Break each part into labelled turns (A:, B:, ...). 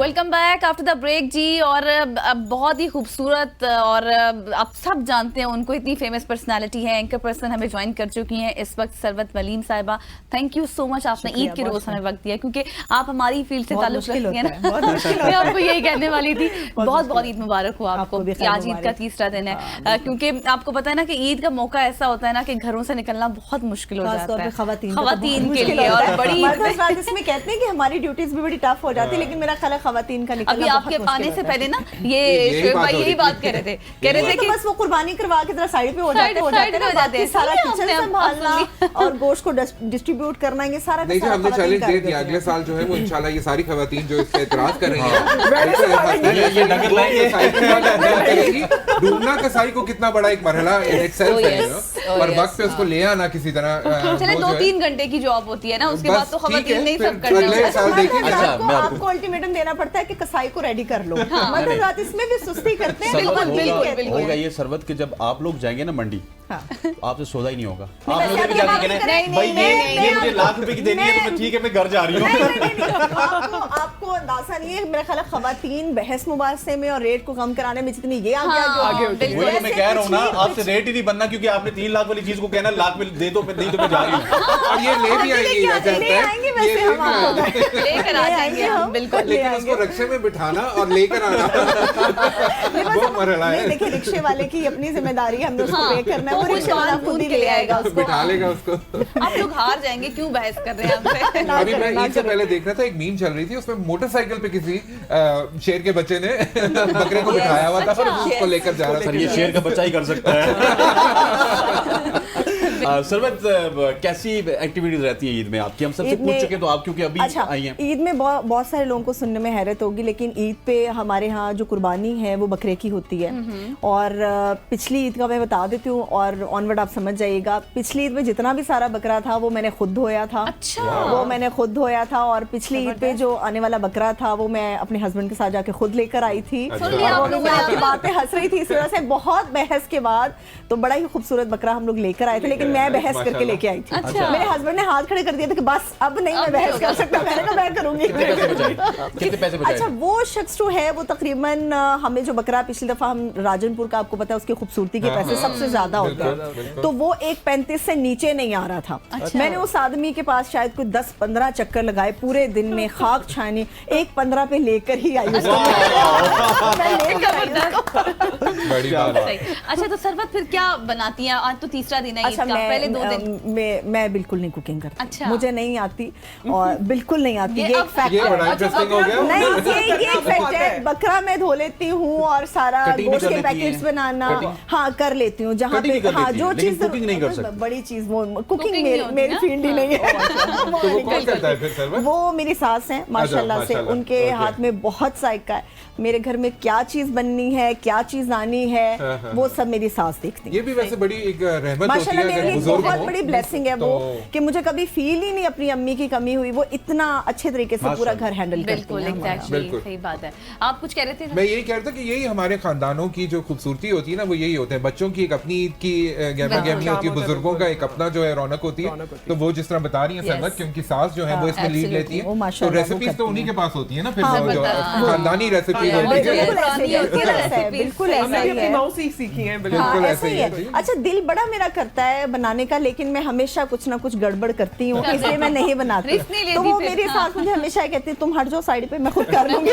A: Welcome back after the break जी। और बहुत ही खूबसूरत और आप सब जानते हैं उनको, इतनी फेमस पर्सनालिटी है, एंकर पर्सन हमें ज्वाइन कर चुकी हैं इस वक्त सरवत वलीम साहिबा। थैंक यू सो मच, आपने ईद के रोज हमें वक्त दिया क्योंकि आप हमारी फील्ड से ताल्लुक रखती हैं ना। मैं आपको यही कहने वाली थी, बहुत बहुत ईद मुबारक हो आपको। आज ईद का तीसरा दिन है क्योंकि आपको पता है ना कि ईद का मौका ऐसा होता है ना कि घरों से निकलना बहुत मुश्किल हो जाता है खवातीन के लिए। और बड़ी
B: इसमें कहते हैं कि हमारी ड्यूटीज भी बड़ी टफ हो जाती है, लेकिन मेरा ख्याल है खवातीन का निकलना
A: अभी आपके आने से पहले ना ये शोएब भाई यही बात कह रहे थे कि
B: बस वो कुर्बानी करवा के जरा साइड पे हो जाते हैं, सारा किचन संभालना और गोश्त को डिस्ट्रीब्यूट करना, ये सारा
C: नहीं। हमने चैलेंज दे दिया, अगले साल जो है वो इंशाल्लाह ये सारी खवातीन जो इस पे एतराज कर रही हैं ढूंढना कसाई को कितना बड़ा एक मरहला इटसेल्फ है, और वक्त पे उसको ले आना किसी तरह।
A: चले 2-3 घंटे की जॉब होती है ना, उसके बाद तो खवातीन नहीं सब करना।
B: आपको अल्टीमेटम देना पड़ता है कि कसाई को रेडी कर लो, मतलब रात इसमें भी सुस्ती करते हैं। बिल्कुल
D: होगा ये सरवत के जब आप लोग जाएंगे ना मंडी, आपसे सौदा ही नहीं होगा। आप लोगों ने जाके कहना भाई ये मुझे लाख रुपए की देनी है तो मैं ठीक है मैं घर जा रही हूँ।
B: आपको अंदाजा नहीं है, मेरा ख्याल है खवातीन बहस मुबारसे में और रेट को कम कराने में जितनी ये आगे
D: वही तो मैं कह रहा हूँ ना, आपसे रेट ही नहीं बनना क्योंकि आपने 3 लाख वाली चीज को कहना लाख में दे दो, नहीं तो मैं जा रही हूँ।
C: और ये ले भी आएंगी,
A: लेकर आ जाएंगे हम, बिल्कुल।
C: लेकिन उसको रिक्शे में बिठाना और लेकर आना वो मरहला है।
B: देखिए रिक्शे वाले की अपनी जिम्मेदारी, हमने उसको पे करना है, वो रिक्शे वाला खुद ही ले आएगा उसको,
C: बिठा लेगा उसको।
A: आप लोग हार जाएंगे, क्यों बहस कर रहे हैं हमसे।
C: अभी मैं ईद से पहले देख रहा था, एक मीम चल रही थी, उसमें मोटरसाइकिल पे किसी शेर के बच्चे ने बकरे को बिठाया हुआ था और उसको लेकर जा रहा था।
D: ये शेर का बच्चा ही कर सकता है। सरवत कैसी एक्टिविटीज रहती है ईद में आपकी? हम सबसे पूछ चुके तो आप क्योंकि अभी आई हैं।
B: ईद में बहुत सारे लोगों को सुनने में हैरत होगी, लेकिन ईद पे हमारे यहाँ जो कुर्बानी है वो बकरे की होती है। और पिछली ईद का मैं बता देती हूँ और ऑनवर्ड आप समझ जाइएगा। पिछली ईद में जितना भी सारा बकरा था वो मैंने खुद धोया था। वो मैंने खुद धोया था। और पिछली ईद पे जो आने वाला बकरा था वो मैं अपने हस्बैंड के साथ जाके खुद लेकर आई थी। मैं आपकी बात पे हंस रही थी इस वजह से, बहुत बहस के बाद तो बड़ा ही खूबसूरत बकरा हम लोग लेकर आए थे, लेकिन मैं बहस करके लेके आई थी। मेरे हस्बैंड ने हाथ खड़े कर दिया था कि बस अब नहीं मैं बहस कर सकता, मैंने कहा मैं करूंगी।
D: कितने पैसे बचाए?
B: अच्छा, वो शख्स जो है वो तकरीबन हमें जो बकरा पिछली दफा हम राजनपुर का, आपको पता है उसकी खूबसूरती के पैसे सबसे ज्यादा होते हैं, तो वो 1.35 से नीचे नहीं आ रहा था। मैंने उस आदमी के पास शायद कोई 10-15 चक्कर लगाए पूरे दिन में, खाक छानी, 1.15 पे लेकर ही आई।
A: अच्छा तो सरवत फिर क्या बनाती हैं? आज तो तीसरा दिन है ईद का, पहले 2 दिन
B: मैं बिल्कुल नहीं कुकिंग करती।
A: अच्छा।
B: मुझे नहीं आती और बिल्कुल नहीं आती।
C: ये बड़ा इंटरेस्टिंग हो गया।
B: नहीं, ये फैक्ट है। बकरा मैं धो लेती हूँ और सारा गोश्त के पैकेट्स बनाना हाँ कर लेती हूँ, जहाँ पे हाँ जो चीज बड़ी चीज वो कुकिंग मेरी फील्ड ही नहीं है। वो मेरी सास है माशाल्लाह से, उनके हाथ में बहुत जायका है। मेरे घर में क्या चीज बननी है, क्या चीज आनी है, वो सब मेरी सास देखती है।
C: ये भी वैसे बड़ी एक रहमत होती है,
B: माशाल्लाह मेरी बहुत बड़ी ब्लेसिंग है वो, कि मुझे कभी फील ही नहीं अपनी अम्मी की कमी हुई। वो इतना अच्छे तरीके से पूरा घर हैंडल करती हैं।
A: बिल्कुल सही बात है। आप कुछ कह रहे थे?
C: मैं यही कह रहा था कि यही हमारे खानदानों की जो खूबसूरती होती है ना, वो यही होता है। बच्चों की एक अपनी ईद की गहमा गहमी होती है, बुजुर्गों का एक अपना जो है रौनक होती है। तो वो जिस तरह बता रही है सरवत कि उनकी सास जो है वो इसमें लीड लेती है, तो रेसिपीज तो उन्हीं के पास होती है ना, फिर जो खानदानी रेसिपी
B: बिल्कुल
C: सीखी है, बिल्कुल ऐसे ही है।
B: अच्छा, दिल बड़ा मेरा करता है बनाने का, लेकिन मैं हमेशा कुछ ना कुछ गड़बड़ करती हूँ, इसलिए मैं नहीं बनाती। तो वो मेरे साथ मुझे हमेशा कहती है तुम हट जाओ साइड पे, मैं खुद कर लूंगी।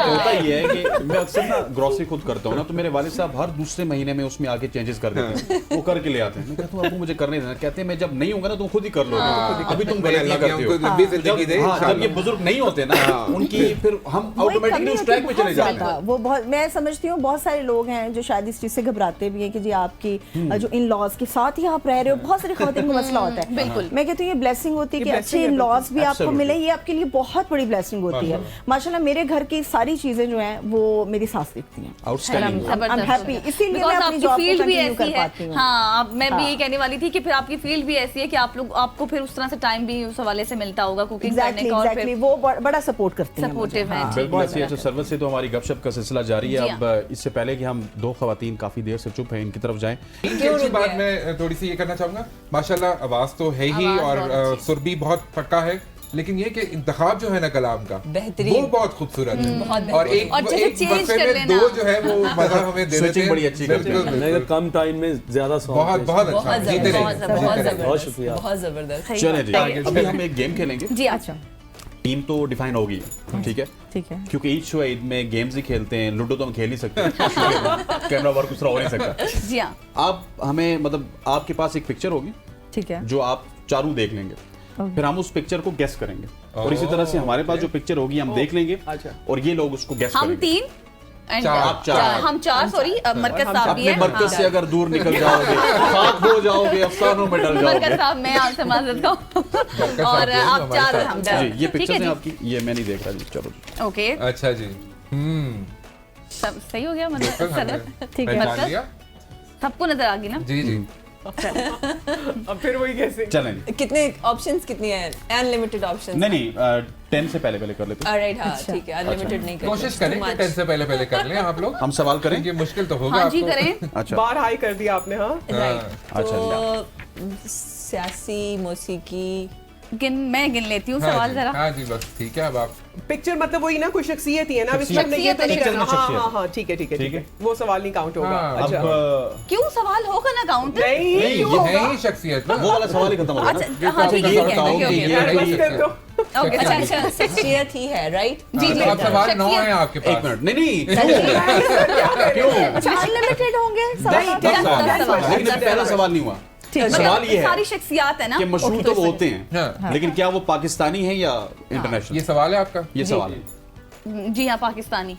D: होता ही है कि मैं अक्सर ना ग्रोसरी खुद करता हूँ ना, तो मेरे वालिद साहब हर दूसरे महीने में उसमें आगे चेंजेस कर देते हैं, वो करके ले आते हैं। मैं कहता हूँ अबू मुझे करने देना, कहते हैं मैं जब नहीं होगा ना तुम खुद ही कर लो, अभी तुम गलत करते हो। जब ये बुजुर्ग नहीं होते ना उनकी, फिर हम ऑटोमेटिकली उस ट्रैक में चले जाते हैं।
B: वो बहुत, मैं समझती हूँ बहुत सारे लोग हैं जो शायद इस चीज से घबराते भी हैं कि जी आपकी जो इन लॉज के साथ ही आप रह रहे हो, बहुत सारी खवातीन को मसला होता है।
A: बिल्कुल,
B: मैं कहती हूँ ये ब्लेसिंग होती है कि अच्छे इन लॉज भी आपको मिले, ये आपके लिए बहुत बड़ी ब्लेसिंग होती है। माशाल्लाह मेरे घर की सारी चीजें जो हैं वो मेरी सास देखती हैं। इसीलिए मैं अपनी जॉब को कंटिन्यू कर पाती हूँ।
A: हाँ, मैं भी यही कहने वाली थी कि फिर आपकी फील्ड भी ऐसी है कि आप लोग, आपको फिर उस तरह से टाइम भी उस हवाले से मिलता होगा कुकिंग करने का, और फिर
B: वो बड़ा सपोर्ट करती हैं,
A: सपोर्टिव है।
D: बिल्कुल ऐसी है। सरवत से तो हमारी गपशप का सिलसिला जारी है। अब इससे पहले कि हम 2 खवातीन काफी देर से चुप हैं, इनकी तरफ जाएं।
C: इनकी बात मैं थोड़ी सी ये करना चाहूंगा, माशाल्लाह आवाज तो है ही और सुर भी बहुत पक्का है, लेकिन ये कि इंतखाब जो है ना कलाम का
E: बेहतरीन।
C: वो बहुत खूबसूरत है
E: बहुत
C: और एक
A: और जैसे
C: एक
A: change
C: वक्फे
A: कर
C: में
A: लेना।
C: 2 जो है वो मजा हमें दे देते
D: Switching
C: हैं
D: बड़ी अच्छी करते हैं।
C: बिल्कुल,
F: नहीं
C: बिल्कुल।
F: कम टाइम में ज्यादा सॉन्ग
C: बहुत बहुत अच्छा
E: बहुत
C: जीते रहिए,
E: जबरदस्त
C: जीते
E: बहुत
C: रहिए।
F: बहुत
E: जबरदस्त
F: शुक्रिया।
E: बहुत जबरदस्त।
D: चले जी, अभी हम एक गेम खेलेंगे।
A: जी अच्छा
D: टीम तो डिफाइन होगी, ठीक है,
B: ठीक है।
D: क्योंकि ईद शो ईद में गेम्स ही खेलते हैं, लूडो तो हम खेल नहीं सकते, कैमरा वर्क दूसरा हो नहीं सकता।
A: जी हाँ
D: आप हमें मतलब आपके पास एक पिक्चर होगी
B: ठीक है।
D: जो आप चारों देख लेंगे, फिर हम उस पिक्चर को गेस करेंगे और इसी तरह से हमारे पास जो पिक्चर होगी हम देख लेंगे और ये लोग उसको गेस
A: हम
D: करेंगे।
A: 3 and
C: चार।
D: आप चार।
A: हम 4 सॉरी मरकज साहब भी
D: अपने
A: है
D: मरकज से अगर दूर निकल जाओगे, खाक हो जाओगे, अफसानों में डल
A: मरकज
D: जाओगे।
A: साहब मैं आपसे माजरत का और
C: साहब
A: आप
C: हमारे
A: 4
C: साथ।
A: हम
D: जी,
A: 4
D: ये पिक्चर है आपकी, ये मैं नहीं देख रहा जी, चलो जी।
A: ओके
C: अच्छा जी
A: सब सही हो गया मतलब सरवत
B: ठीक है।
C: पहचान लिया
A: सबको नजर आ गई ना
C: जी जी
G: अब फिर वही कैसे?
D: चलें जी।
E: कितने ऑप्शंस कितनी है? Unlimited options?
D: नहीं नहीं 10 से पहले कर लेते हैं।
E: ऑलराइट, हाँ ठीक है, अनलिमिटेड नहीं करते।
C: कोशिश करें कि 10 से पहले कर लें आप लोग।
D: हम सवाल करें।
C: ये मुश्किल तो होगा
A: हाँ जी
C: आपको।
A: करें
D: अच्छा
G: बार हाई कर दिया आपने, हाँ।
E: राइट,
D: अच्छा,
E: तो सियासी मौसीकी
A: मैं गिन लेती हूँ
C: हाँ
A: सवाल
C: जी,
A: जरा
C: हाँ जी बस ठीक है अब आप
G: पिक्चर मतलब वही ना, कोई शख्सियत ही है ना, अब इसमें हमने ये तो नहीं
A: शख्सियत
G: करना।
D: है,
G: हाँ
D: शख्सियत।
G: हाँ हाँ ठीक है ठीक है
D: ठीक
G: ठीक है,
D: है।
G: वो सवाल नहीं काउंट होगा।
C: हाँ,
G: अच्छा
D: अब
A: क्यों सवाल होगा ना काउंट
G: नहीं
C: नहीं
G: क्यों
C: ये
G: होगा?
C: है ही शख्सियत ना
D: वो वाला सवाल ही खत्म हो गया ना।
A: अच्छा हाँ ठीक है
C: ये
A: ठीक
C: बताओ
A: है
C: कि
A: ओके
C: ये
A: ओके
C: है
G: बस कर दो।
A: ओके
E: अच्छा अच्छा, शख्सियत ही है, राइट?
A: जी जी
C: अब सवाल 9 है आपके
D: एक
C: पास।
D: मिनट, नहीं नहीं क्यों?
B: अनलिमिटेड होंगे सवाल।
G: नहीं,
A: दस सवाल
D: लेकिन अभी पहला सवाल नहीं हुआ।
A: मतलब
D: सवाल ये है
A: सारी शख्सियात है ना
D: कि मशहूर तो वो होते हैं,
C: हाँ
D: लेकिन क्या वो पाकिस्तानी है या
C: ये
D: इंटरनेशनल?
C: सवाल है आपका।
D: ये सवाल है।
A: जी हाँ पाकिस्तानी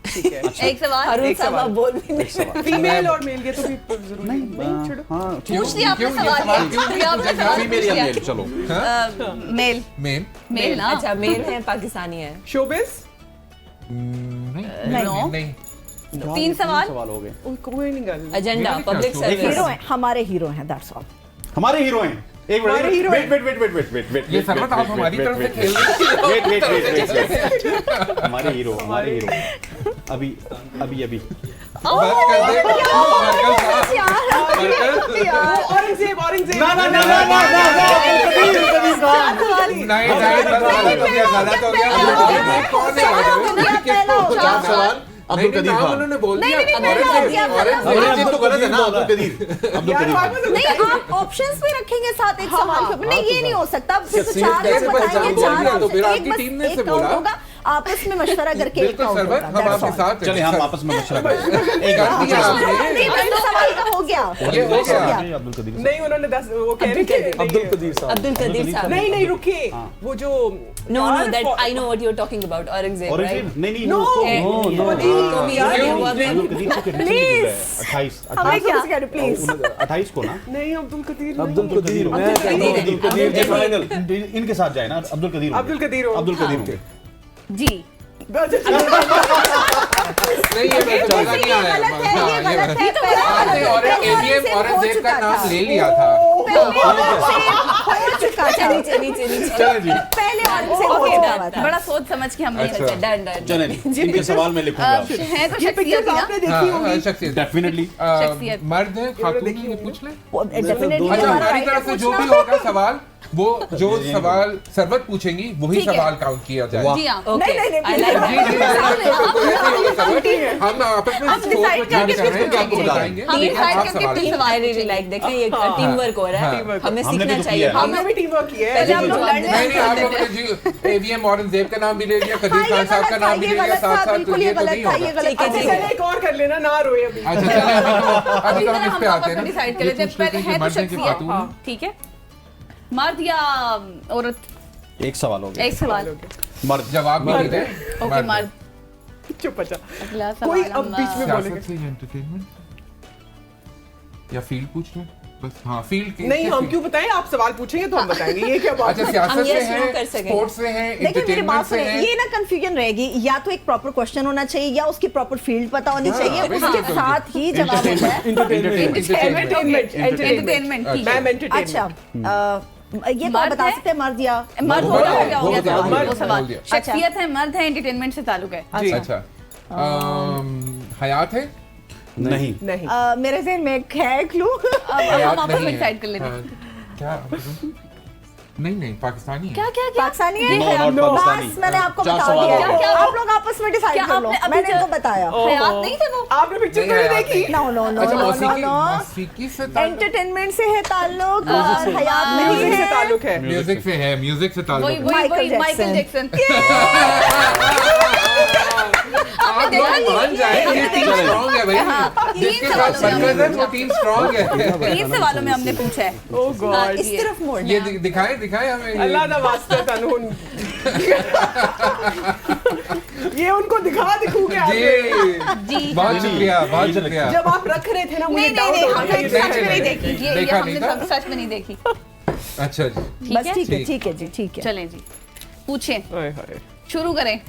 G: ठीक है।
A: एक सवाल
E: हारून
G: एक
E: साहब
G: सवाल।
E: आप बोल भी नहीं।
D: एक सवाल।
G: फीमेल और मेल ये तो भी जरूरी नहीं छोड़ो।
D: हाँ
A: पूछ लिया आपने
C: क्यों? ये
A: सवाल
C: सवाल क्यों
A: ये आपने सवाल
D: फीमेल
A: पूछ
D: या
A: लिया
D: मेल, चलो।
A: मेल
C: मेन
A: मेल ना
E: अच्छा, मेल है, पाकिस्तानी है।
G: शोबिस?
C: नहीं नहीं
A: 3 सवाल
D: सवाल हो गए।
G: कोई नहीं गल।
E: एजेंडा,
C: मेरे
E: पब्लिक
C: ख्याल से
E: सर्विस।
B: हीरो हैं, हमारे हीरो हैं, दैट्स ऑल।
D: हमारे हीरो हैं। एक
G: हमारे hero
D: wait wait wait wait wait wait wait
C: ये सरवत आप हमारी तरफ से खेल रहे हैं।
D: वेट वेट वेट हमारे हीरो अभी अभी अभी
C: बस कर दे
G: औरंगजेब औरंगजेब।
C: नहीं नहीं बस गलत हो गया कौन है
D: चार सवाल अब्दुल कदीर खान।
C: उन्होंने बोल दिया
D: औरंगजेब तो गलत है ना, अब्दुल कदीर खान।
B: नहीं आप ऑप्शंस भी रखेंगे साथ एक सवाल पे। नहीं ये नहीं हो सकता, फिर तो
C: शख्सियत
B: 4
C: कैसे
B: लोग बताएंगे,
C: पहचान
B: 4
C: तो फिर
B: option,
C: आपकी
B: एक बस
C: टीम ने
B: एक
C: से
B: count
C: बोला।
B: होगा, आपस में मशवरा करके एक
C: बिल्कुल
B: count
C: सरवत
B: होगा,
C: हम
B: that's
C: आपके
B: all।
C: साथ हैं।
D: चलिए हम आपस में मशवरा करें। एक
C: कर दिया आपने।
B: नहीं बस सवाल का हो गया,
C: ये हो गया।
D: अब्दुल कदीर
G: नहीं उन्होंने 10 वो कह रहे थे
F: अब्दुल कदीर साहब।
E: अब्दुल कदीर साहब।
G: नहीं नहीं रुके वो जो
E: No, no, that I know what you're talking about. Aurangzeb, right?
D: Aurangzeb नहीं नहीं
G: No,
D: वो
E: तो भी ये हुआ भी-
D: अब्दुल कदीर को कितने
B: Please.
D: 28
B: हमें क्या प्लीज
D: 28 को ना
G: नहीं अब्दुल कदीर
F: अब्दुल कदीर, मैं
G: अब्दुल
F: कहता हूँ
E: कदीर,
F: अब्दुल कदीर
E: अब्दुल
F: के फाइनल।
D: इनके साथ जाए ना, अब्दुल कदीर होंगे।
G: अब्दुल कदीर हो।
D: अब्दुल कदीर होंगे।
A: जी
C: नहीं ये वैसे मजा नहीं आया
B: गलत है, ये गलत है, पहले
C: आपने
B: औरंगजेब हो
C: औरंगजेब का
B: चुका
C: नाम
B: था।
C: ले लिया था
B: हो चुका था,
E: नीचे नीचे नीचे।
D: चले जी
B: पहले औरंगजेब हो
A: ओके
B: चुका था।
A: बड़ा सोच समझ के हमने
C: अच्छा।
E: अच्छा, डन डन।
D: चले जी इनके सवाल में लिखूंगा
A: है तो
G: ये
A: शख्सियत
G: पिक्चर
A: ही ना
G: आपने देखी होगी।
C: शख्सियत
D: डेफिनेटली।
A: शख्सियत।
C: मर्द है खातून है ये पूछ ले
B: Definitely
C: अच्छा
B: हमारा
C: हमारी
B: right
C: तरफ
B: है
C: से जो भी
B: पूछना।
C: होगा सवाल वो जो सवाल सरवत पूछेंगी वही
A: ठीक है।
C: सवाल काउंट किया जाएगा
A: जी हाँ
E: Okay,
B: नहीं, नहीं,
E: I
B: नहीं,
E: like
C: जी
E: that.
C: जी हम आपस में
A: अब decide करके
C: कर रहे हैं कि
A: किसको
C: आपको
A: पूछेंगे?
C: बताएंगे
A: हम
C: लेकिन
A: decide
C: आप
A: करके
C: सवाल
A: फिर
E: Team, I really like. देखें ये टीम वर्क हो रहा है,
C: हाँ।
E: हमें
D: हमने
E: सीखना
D: भी तो
E: चाहिए।
D: किया है।
G: हमने भी टीम वर्क किया
A: पहले
G: है।
A: हम लोग लड़ने
C: नहीं नहीं आप
A: लग
C: लोगों
A: जाते
C: ने जी एवीएम औरंगजेब का नाम भी ले लिया
B: हाँ,
C: कदीर
B: ये
C: खान साहब का
B: गलत था,
C: नाम भी
B: ये
C: ले लिया
B: गलत था,
C: साथ साथ
B: बिल्कुल
C: तो
B: ये
C: ये तो
B: गलत
C: नहीं
B: था,
C: होगा
B: ये गलत
E: ठीक है,
B: था।
E: ठीक है।
G: चले एक और कर लेना, ना रोए अभी।
C: अच्छा चले अभी तो हम इस पे आते हैं ना
A: डिसाइड कर लेते हैं पहले है तो
C: मर्द है कि
A: शख्सियत
C: खातून है?
A: ठीक है मर्द या औरत
D: एक सवाल हो गया।
A: एक सवाल
D: मर्द
C: जवाब भी नहीं दे
A: ओके मर्द
G: चुप अच्छा।
A: अगला
G: कोई
A: सवाल
G: अब बीच में बोलेगा।
C: सियासत से एंटरटेनमेंट या फील्ड पूछ लें बस हाँ फील्ड
G: नहीं हम क्यों बताएं, आप सवाल पूछेंगे तो हम बताएंगे, ये क्या बात
C: अच्छा
G: है?
C: सियासत
E: हम
C: से
E: yes, no कर
C: है
E: सकें।
C: स्पोर्ट्स से है
B: देखिए मेरी
C: एंटरटेनमेंट
B: बात
C: से
B: सुनिए,
C: है
B: ये ना कंफ्यूजन रहेगी, या तो एक प्रॉपर क्वेश्चन होना चाहिए या उसकी प्रॉपर फील्ड पता होनी
C: हाँ,
B: चाहिए,
C: बिल्कुल,
B: उसके साथ ही जवाब होता है।
G: Entertainment,
A: एंटरटेनमेंट ठीक
G: मैम
A: है
B: अच्छा
G: एंटरटेनमेंट।
B: ये तो आप
A: मर्द
B: बता
A: है?
B: सकते हैं मर्द या
A: मर्द
C: हो
A: हो
C: गया,
A: गया
C: हो गया,
A: वो सवाल
C: बोल दिया।
A: शख्सियत है मर्द है एंटरटेनमेंट से ताल्लुक है
C: अच्छा हयात है
D: नहीं
G: नहीं
B: मेरे ज़हन में है क्लू।
A: अब हम आपस में डिसाइड कर लेते हैं
C: हाँ, क्या नहीं पाकिस्तानी है।
A: क्या क्या क्या
B: पाकिस्तानी है?
D: No, not Pakistani.
B: बस मैंने आपको
D: चार
B: बता
D: सवाल
B: दिया।
D: हो गए।
B: आप लोग आपस में डिसाइड
A: क्या
B: कर लो।
A: आपने अभी
B: मैंने
A: जो-
B: इनको बताया।
A: हयात नहीं थे वो?
G: आपने पिक्चर तो नहीं देखी?
B: नो नो नो
C: अच्छा,
B: नो नो
C: मौसीकी
B: नो
C: मौसीकी से ताल्लुक-
B: एंटरटेनमेंट से है ताल्लुक और हयात नहीं
G: म्यूजिक से
B: है।
G: ताल्लुक है।
C: म्यूजिक से है, म्यूजिक से
A: वही
C: ताल्लुक
A: वही
C: है।
A: वही
B: माइकल
A: माइकल
B: जैक्सन।
C: आप
A: देखा
C: लोग
A: नहीं?
C: मान जाए, ये टीम स्ट्रांग है भाई।
A: हाँ,
C: जिसके
A: तीन
C: साथ
A: सवालों में
C: बनकर वो टीम स्ट्रांग है।
A: 3 सवालों में हमने पूछा है।
G: Oh God.
E: इस तरफ मोड़ना
C: ये
E: है।
C: दिखाए हमें ये।
G: अल्लाह दा वास्ता तनहुन। ये उनको दिखू के
C: जी
A: जी
C: बहुत शुक्रिया, बहुत शुक्रिया।
G: जब आप रख रहे थे ना मुझे
A: नहीं नहीं
G: डाउट
A: नहीं
G: हो रहा
A: हमने
G: था
A: सच
G: कि
A: में नहीं
G: ये
A: देखी, ये
C: देखा
A: हमने
C: नहीं था?
A: सच में नहीं देखी।
C: अच्छा जी,
B: बस ठीक है
C: ठीक।
B: ठीक है जी ठीक है।
A: चलें जी, पूछें,
G: हाय हाय।
A: शुरू करें।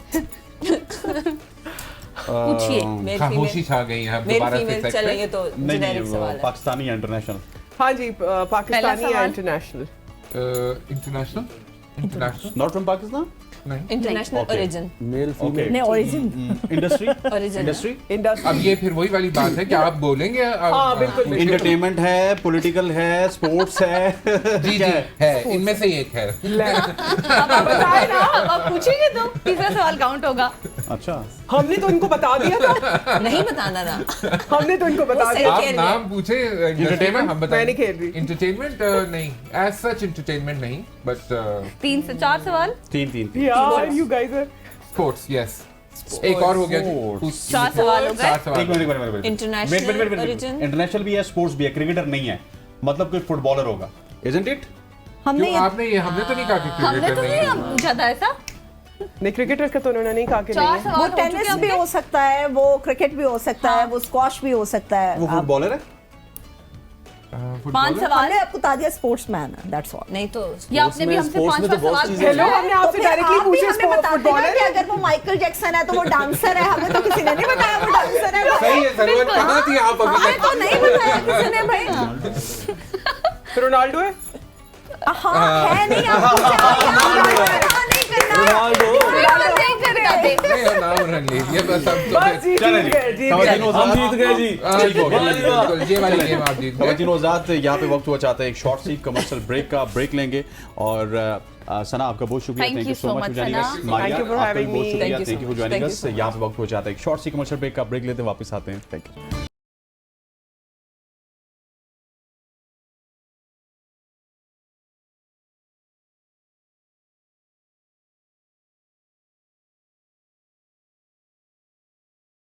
A: पूछिए।
E: मेल
C: खामोशी
E: फीमेल
C: छा गई है
E: मेल
C: दोबारा से
E: फीमेल
C: सेक्स
E: चलो
C: पे।
E: ये तो
D: नहीं
E: जेनेरिक सवाल है।
D: पाकिस्तानी इंटरनेशनल।
G: हाँ जी पाकिस्तानी या
A: सवाल।
G: International?
C: International
D: not from Pakistan.
C: नहीं।
E: International
D: Okay.
E: Origin
F: male
D: okay
F: female
B: नहीं origin
D: industry
E: Origin.
D: Industry
G: industry.
C: अब ये फिर वही वाली बात है कि आप बोलेंगे
G: हाँ, बिल्कुल,
D: इंटरटेनमेंट है, पॉलिटिकल है, स्पोर्ट्स है।
C: जी जी है, इनमें से एक है।
A: अब आप बताए ना, अब आप पूछेंगे तो तीसरा सवाल काउंट होगा।
D: अच्छा
G: हमने तो इनको बता दिया था।
E: नहीं बताना ना।
G: हमने तो इनको बता
E: वो
G: दिया।
C: आप
E: खेल
C: नाम पूछे
D: Entertainment?
C: हम बताएं।
G: मैं नहीं खेल रही।
C: इंटरटेनमेंट नहीं, एज सच इंटरटेनमेंट नहीं, बट
A: 3 से 4 सवाल,
D: तीन
G: यार you guys are
C: sports yes. एक और हो गया जी।
D: Sports.
A: 4 सवाल हो गए।
C: 4 सवाल।
D: एक मिनट
E: International origin.
D: इंटरनेशनल भी है, स्पोर्ट्स भी है, क्रिकेटर नहीं है, मतलब कोई फुटबॉलर होगा, इजंट इट?
B: हमने
C: क्यों आपने ये हमने तो नहीं कहा कि
A: हमने
C: क्रिकेटर
A: तो
C: नहीं
A: नहीं
C: है।
A: पूछा था ऐसा।
G: नहीं क्रिकेटर का तो उन्होंने नहीं कहा कि
A: 4
G: नहीं है।
A: सवाल
B: वो
A: हो चुके
B: टेनिस भी
A: हमने।
B: हो सकता है, वो क्रिकेट भी हो सकता है, वो स्क्वॉश भी हो सकता है।
D: वो फुटबॉलर है?
A: 5 सवाल
B: हमने आपको बता दिया स्पोर्ट्समैन है, दैट्स ऑल।
E: नहीं तो
A: या आपने भी हमसे
F: स्पोर्ट्स में
A: 5
F: तो बहुत
A: सवाल
F: चीजें
A: पूछा
G: हेलो
A: है।
G: हमने आपसे डायरेक्टली पूछे
B: हमें बताते ना
G: फुटबॉलर
B: कि अगर वो माइकल जैक्सन है तो वो डांसर है, हमें तो किसी ने नहीं बताया वो डांसर है।
C: सही है सरवर, कहाँ थी आप अभी
B: हमें
C: तक?
B: तो नहीं बताया किसी ने भाई।
G: रोनाल्डो है?
B: हाँ है नहीं, आप नहीं करना।
F: रोनाल्डो
A: नहीं करते।
C: नहीं, हम नाम रख लीजिए बस अब तो
G: बस
C: फिर-
D: चलें
G: जीत
D: जी।
G: गए जीत
D: समझ
G: गए।
D: लो
F: हम जीत गए जी।
C: हाँ, बिल्कुल, ये वाली गेम आप जीत गए।
D: तवज्जो आजाद, यहाँ पे वक्त हुआ चाहता है एक शॉर्ट सी कमर्शियल ब्रेक का, ब्रेक लेंगे। और सना आपका बहुत शुक्रिया,
A: Thank
D: thank you
A: you
D: so
A: so
D: much for
A: much,
D: joining us.
A: Sana.
D: Maria,
G: Thank you for
D: आपका भी
G: having
D: बहुत
G: me.
D: शुक्रिया,
E: Thank you
D: thank you
E: so
D: for joining
E: much.
D: Us.
E: Thank you so
D: यहाँ पे वक्त हुआ चाहता है एक शॉर्ट सी कमर्शियल ब्रेक का, ब्रेक लेते हैं, वापस आते हैं। Thank you.